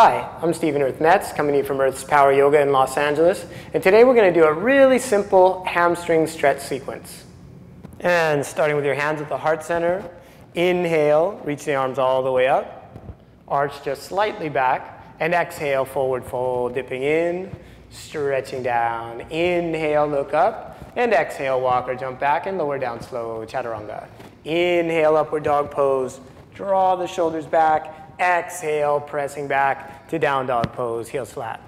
Hi, I'm Stephen with Metz, coming to you from Earth's Power Yoga in Los Angeles. And today we're going to do a really simple hamstring stretch sequence. And starting with your hands at the heart center, inhale, reach the arms all the way up, arch just slightly back, and exhale, forward fold, dipping in, stretching down. Inhale, look up, and exhale, walk or jump back and lower down slow, chaturanga. Inhale, upward dog pose, draw the shoulders back. Exhale, pressing back to down dog pose, heels flat.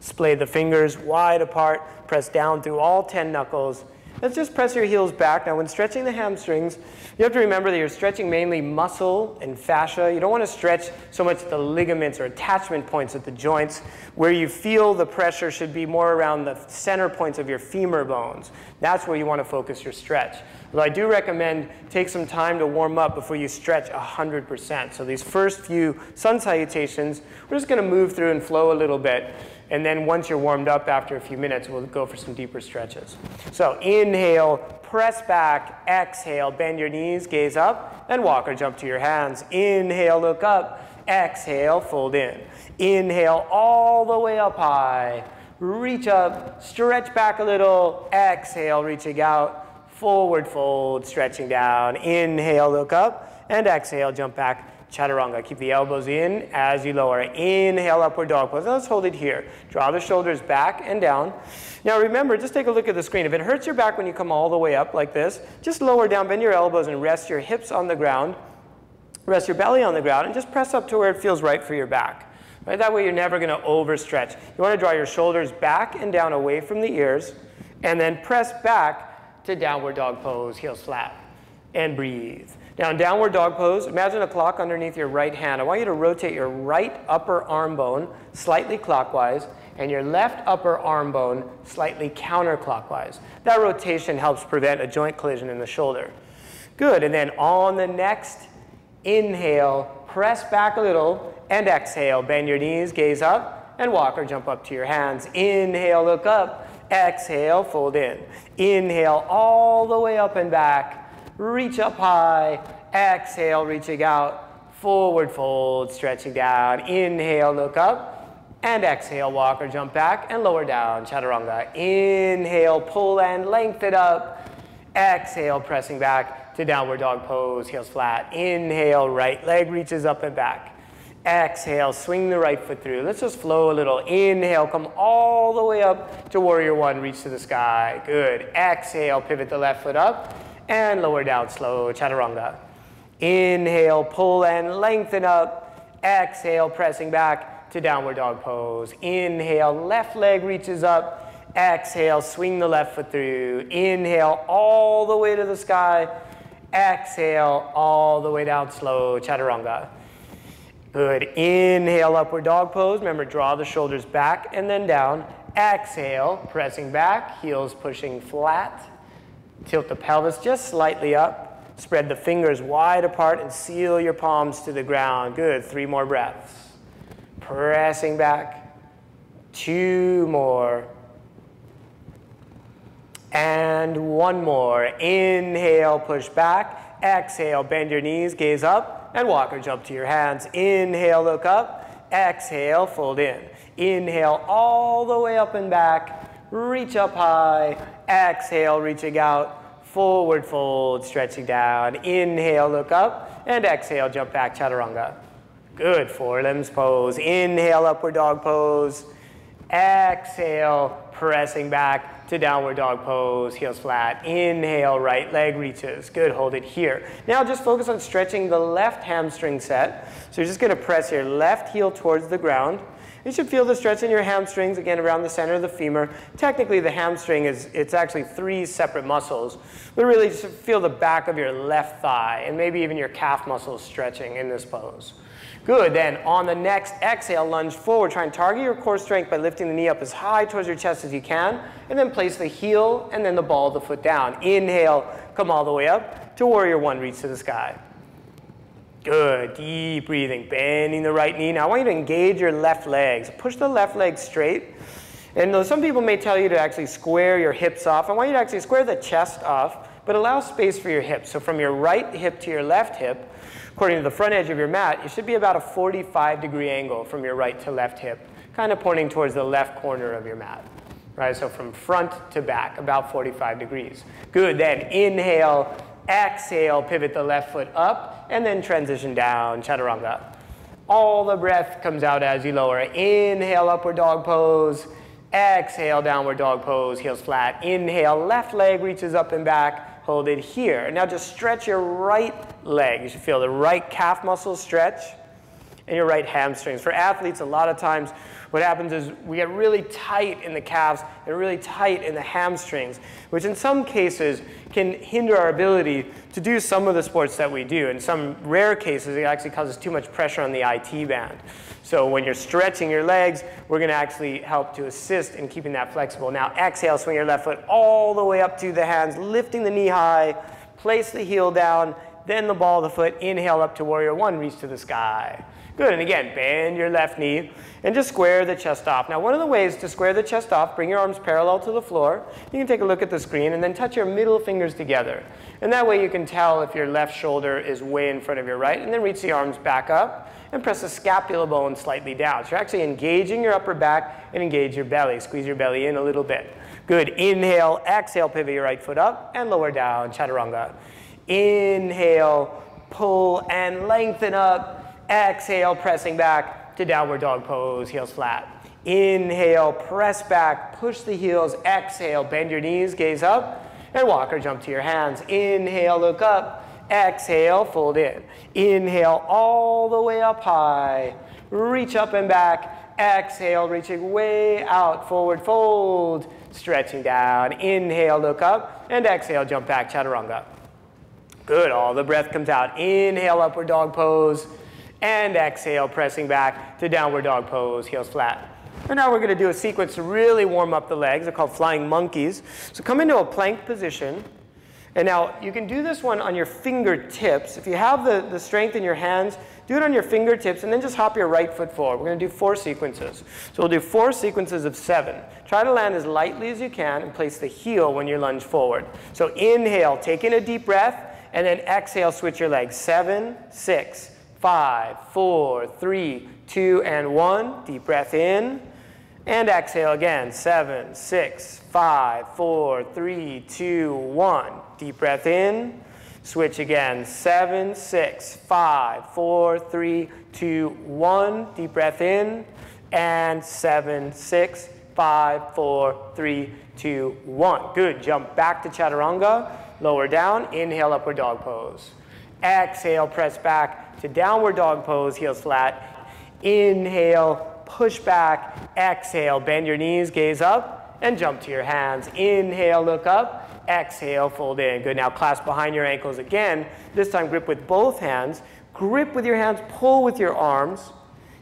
Splay the fingers wide apart, press down through all 10 knuckles. Let's just press your heels back. Now when stretching the hamstrings, you have to remember that you're stretching mainly muscle and fascia. You don't want to stretch so much the ligaments or attachment points at the joints. Where you feel the pressure should be more around the center points of your femur bones. That's where you want to focus your stretch. But I do recommend take some time to warm up before you stretch 100%. So these first few sun salutations, we're just going to move through and flow a little bit. And then once you're warmed up after a few minutes, we'll go for some deeper stretches. So inhale, press back, exhale, bend your knees, gaze up, and walk or jump to your hands. Inhale, look up, exhale, fold in. Inhale all the way up high, reach up, stretch back a little, exhale, reaching out, forward fold, stretching down. Inhale, look up, and exhale, jump back. Chaturanga. Keep the elbows in as you lower. Inhale, upward dog pose. Now let's hold it here. Draw the shoulders back and down. Now remember, just take a look at the screen. If it hurts your back when you come all the way up like this, just lower down, bend your elbows, and rest your hips on the ground. Rest your belly on the ground, and just press up to where it feels right for your back. Right? That way you're never going to overstretch. You want to draw your shoulders back and down away from the ears, and then press back to downward dog pose, heels flat, and breathe. Now in downward dog pose, imagine a clock underneath your right hand. I want you to rotate your right upper arm bone slightly clockwise and your left upper arm bone slightly counterclockwise. That rotation helps prevent a joint collision in the shoulder. Good, and then on the next inhale, press back a little, and exhale. Bend your knees, gaze up, and walk or jump up to your hands. Inhale, look up, exhale, fold in. Inhale all the way up and back. Reach up high, exhale, reaching out, forward fold, stretching down. Inhale, look up, and exhale, walk or jump back and lower down, chaturanga. Inhale, pull and lengthen up. Exhale, pressing back to downward dog pose, heels flat. Inhale, right leg reaches up and back. Exhale, swing the right foot through. Let's just flow a little. Inhale, come all the way up to warrior one, reach to the sky. Good. Exhale, pivot the left foot up. And lower down slow, chaturanga. Inhale, pull and lengthen up. Exhale, pressing back to downward dog pose. Inhale, left leg reaches up. Exhale, swing the left foot through. Inhale, all the way to the sky. Exhale, all the way down slow, chaturanga. Good. Inhale, upward dog pose. Remember, draw the shoulders back and then down. Exhale, pressing back, heels pushing flat. Tilt the pelvis just slightly up. Spread the fingers wide apart and seal your palms to the ground. Good. 3 more breaths. Pressing back. 2 more. And 1 more. Inhale, push back. Exhale, bend your knees, gaze up, and walk or jump to your hands. Inhale, look up. Exhale, fold in. Inhale all the way up and back. Reach up high. Exhale, reaching out, forward fold, stretching down. Inhale, look up, and exhale, jump back, chaturanga. Good, forelimbs pose. Inhale, upward dog pose. Exhale, pressing back to downward dog pose, heels flat. Inhale, right leg reaches. Good, hold it here. Now just focus on stretching the left hamstring set. So you're just going to press your left heel towards the ground. You should feel the stretch in your hamstrings, again, around the center of the femur. Technically, the hamstring it's actually 3 separate muscles. But really, just feel the back of your left thigh and maybe even your calf muscles stretching in this pose. Good, then on the next exhale, lunge forward. Try and target your core strength by lifting the knee up as high towards your chest as you can. And then place the heel and then the ball of the foot down. Inhale, come all the way up to warrior one, reach to the sky. Good, deep breathing, bending the right knee. Now I want you to engage your left legs. Push the left leg straight. And though some people may tell you to actually square your hips off, I want you to actually square the chest off. but allow space for your hips. So from your right hip to your left hip, according to the front edge of your mat, you should be about a 45-degree angle from your right to left hip, kind of pointing towards the left corner of your mat. Right, so from front to back, about 45 degrees. Good, then inhale, exhale, pivot the left foot up, and then transition down, chaturanga. All the breath comes out as you lower. Inhale, upward dog pose. Exhale, downward dog pose, heels flat. Inhale, left leg reaches up and back. Hold it here. Now just stretch your right leg. You should feel the right calf muscles stretch and your right hamstrings. For athletes, a lot of times what happens is we get really tight in the calves and really tight in the hamstrings, which in some cases can hinder our ability to do some of the sports that we do. In some rare cases, it actually causes too much pressure on the IT band. So when you're stretching your legs, we're going to actually help to assist in keeping that flexible. Now exhale, swing your left foot all the way up to the hands, lifting the knee high, place the heel down, then the ball of the foot, inhale up to warrior one, reach to the sky. Good, and again, bend your left knee and just square the chest off. Now one of the ways to square the chest off, bring your arms parallel to the floor. You can take a look at the screen and then touch your middle fingers together. And that way you can tell if your left shoulder is way in front of your right, and then reach the arms back up and press the scapula bone slightly down. So you're actually engaging your upper back and engage your belly. Squeeze your belly in a little bit. Good, inhale, exhale, pivot your right foot up and lower down, chaturanga. Inhale, pull and lengthen up. Exhale, pressing back to downward dog pose, heels flat. Inhale, press back, push the heels. Exhale, bend your knees, gaze up, and walk or jump to your hands. Inhale, look up. Exhale, fold in. Inhale, all the way up high. Reach up and back. Exhale, reaching way out, forward fold. Stretching down. Inhale, look up, and exhale, jump back, chaturanga. Good, all the breath comes out. Inhale, upward dog pose. And exhale, pressing back to downward dog pose, heels flat. And now we're going to do a sequence to really warm up the legs. They're called flying monkeys. So come into a plank position. And now you can do this one on your fingertips. If you have the strength in your hands, do it on your fingertips and then just hop your right foot forward. We're going to do 4 sequences. So we'll do 4 sequences of 7. Try to land as lightly as you can and place the heel when you lunge forward. So inhale, take in a deep breath, and then exhale, switch your legs. 7, 6, 5, 4, 3, 2, and 1. Deep breath in. And exhale again. 7, 6, 5, 4, 3, 2, 1. Deep breath in. Switch again. 7, 6, 5, 4, 3, 2, 1. Deep breath in. And 7, 6, 5, 4, 3, 2, 1. Good. Jump back to chaturanga. Lower down. Inhale, upward dog pose. Exhale, press back to downward dog pose, heels flat. Inhale, push back. Exhale, bend your knees, gaze up, and jump to your hands. Inhale, look up. Exhale, fold in. Good. Now clasp behind your ankles again. This time grip with both hands. Grip with your hands, pull with your arms.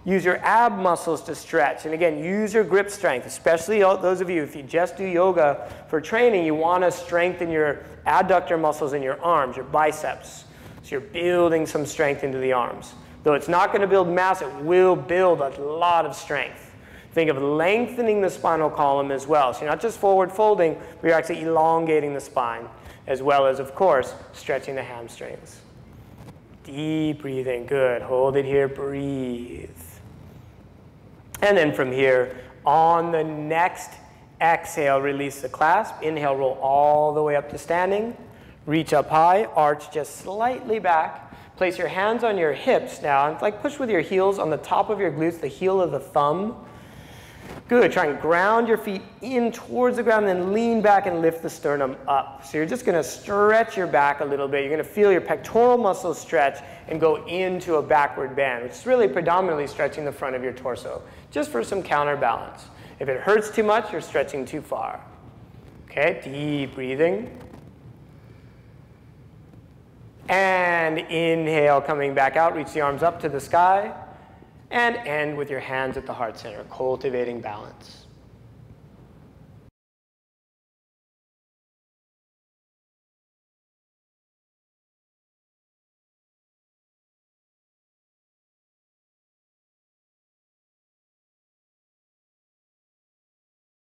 Use your ab muscles to stretch. And again, use your grip strength, especially those of you, if you just do yoga for training, you want to strengthen your adductor muscles in your arms, your biceps. So you're building some strength into the arms. Though it's not going to build mass, it will build a lot of strength. Think of lengthening the spinal column as well. So you're not just forward folding, but you're actually elongating the spine, as well as, of course, stretching the hamstrings. Deep breathing. Good. Hold it here. Breathe. And then from here, on the next exhale, release the clasp. Inhale, roll all the way up to standing. Reach up high, arch just slightly back. Place your hands on your hips now, and like push with your heels on the top of your glutes, the heel of the thumb. Good, try and ground your feet in towards the ground, then lean back and lift the sternum up. So you're just going to stretch your back a little bit. You're going to feel your pectoral muscles stretch and go into a backward bend, which is really predominantly stretching the front of your torso, just for some counterbalance. If it hurts too much, you're stretching too far. Okay, deep breathing. And inhale, coming back out, reach the arms up to the sky. And end with your hands at the heart center, cultivating balance.